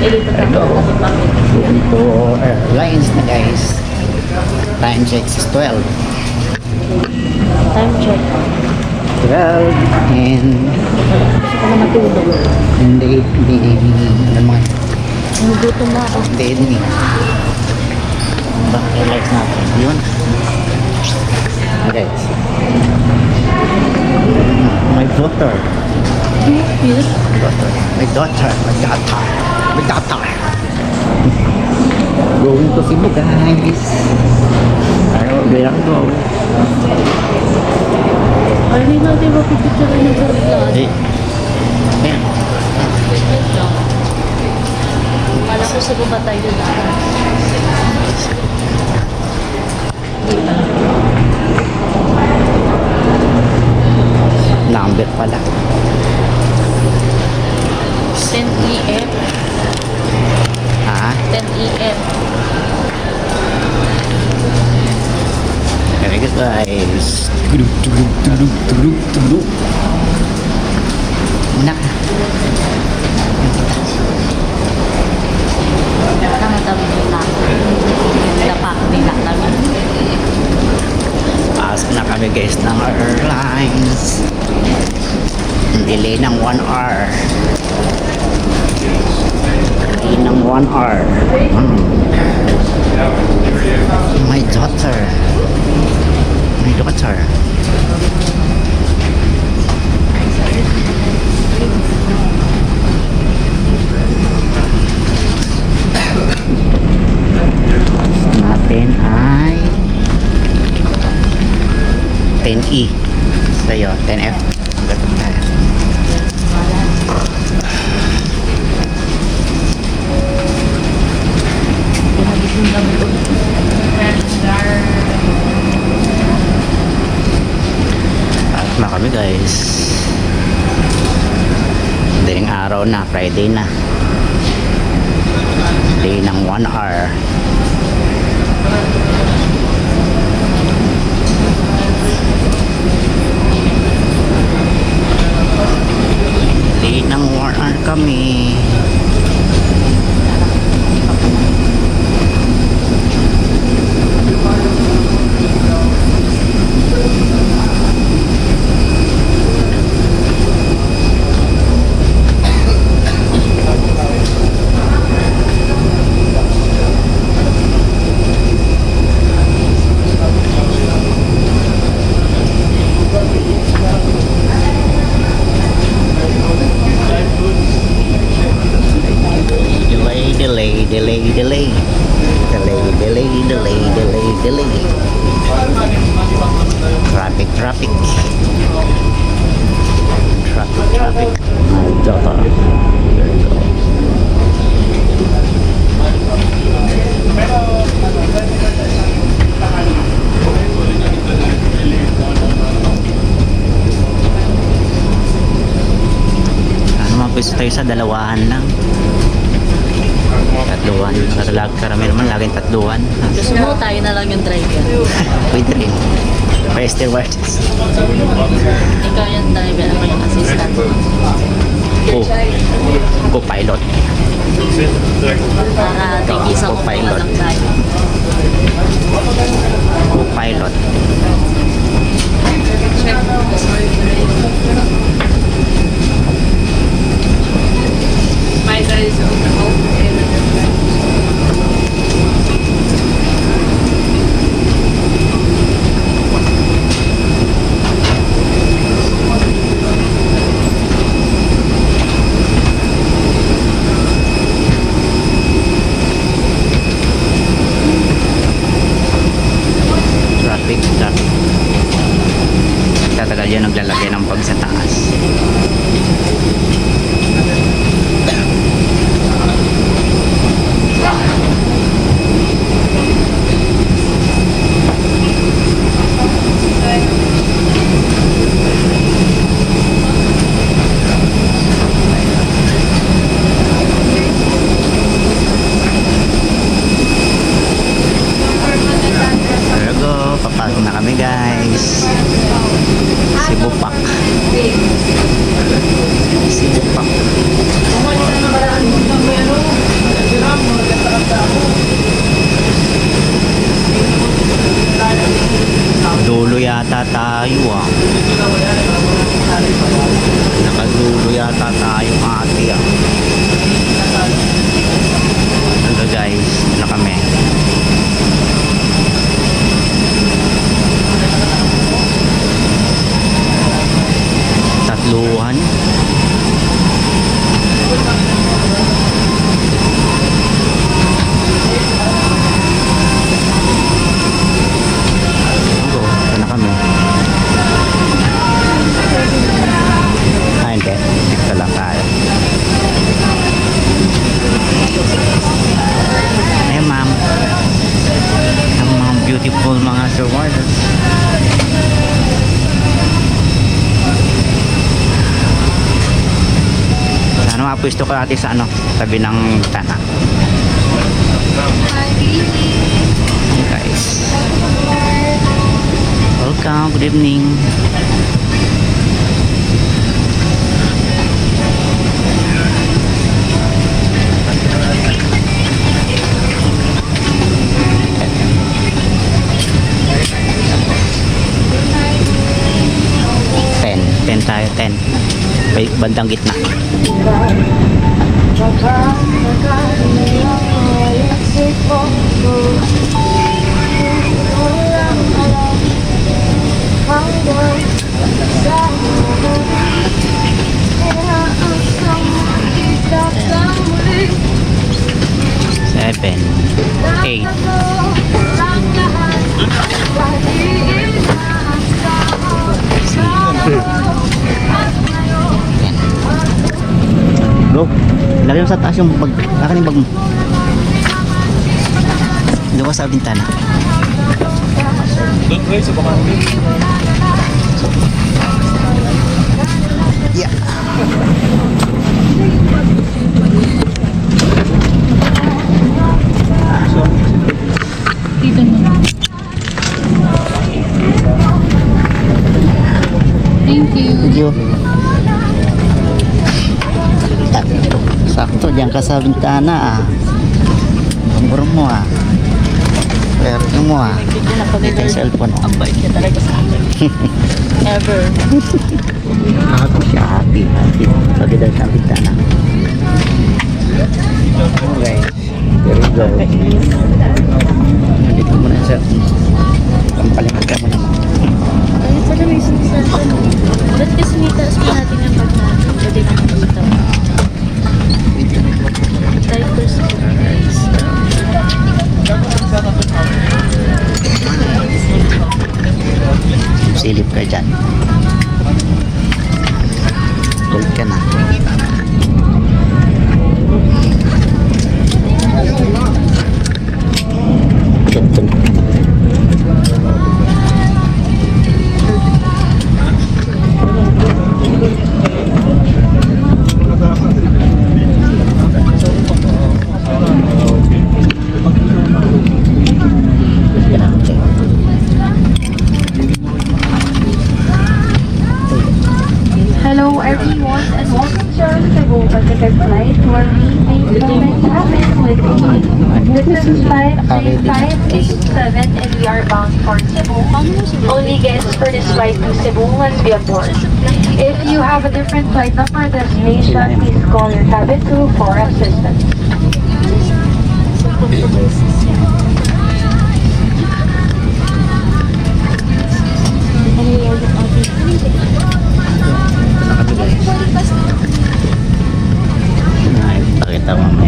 Hello. Going to airlines na guys. Time check is 12. Time check. 12 and Gusto ko na matulog. hindi naman. Nagutom na ako. Hindi. Back airlines natin. Yun. Okay. My daughter. Cute. My daughter. Going to Cebu guys. There I go. Ay, hindi natin mapipicture na yung aeroplano. Ayan. Alam ko sa baba tayo na. Number pala. 10 EM. Ha? 10 EM. There you go guys. Tulog. Nak. Nakakatabi nila. Dapak nila kami. Pasok na kami guys ng airlines. Delay ng 1 hour. Delay ng 1 hour. My daughter. Natin ay 10E. Sa'yo, 10F. Gatong tayo. Pinagis yung dami ko. At na kami guys. Daling araw na, Friday na. Day ng 1 hour. Day ng 1 hour kami. Delay. Traffic. My daughter. There you go. Mapwesto tayo sa dalawahan lang. Tatluhan. Karami naman laging tatluhan. Gusto mo, tayo na lang yung driver. Pwede rin. May stewardess. Ikaw yung driver, ako yung assistant. Co-pilot. Para tigisa ko kung lang tayo. Co-pilot. My side is open. Traffic. Tatagal yan naglalagay ng pag sa taas. Luhan. Ito na kami. Hindi. Dito lang tayo. Ay, ma'am. Ang mga beautiful mga survivors. Sana mapwesto ka natin sa ano, tabi ng tanah. Hey guys. Welcome, good evening. Ten tayo, 10. Bandang gitna. Seven, 8. Go. Lagay mo sa taas yung bag. Akin yung bag mo. Gawa sa bintana. Yeah. Dito mo. Thank you. Thank you. Sakto, diyan ka sa bintana ah. Number mo ah. Swerte mo ah. Hindi na kami Ito yung cellphone oh. Ang bait niya talaga sa akin. Ever. Happy siya, happy. Happy. Pagka daw sa bintana. Okay. There we go. Dito mo na yung cellphone. Pampalimat ka mo naman. Ay, pala may cellphone. Ba't kasi nitaas pa natin yung bag natin? Pwede na nakita. Diapers ko guys. Silip ka dyan. Gold ka na. Gold. Hello everyone and welcome to our Cebu Pacific flight where we make payments happen with ease. This is flight 9587 and we are bound for Cebu. Only guests for this flight to Cebu must be aboard. If you have a different flight number or destination, please call your cabin crew for assistance. Pakita mo.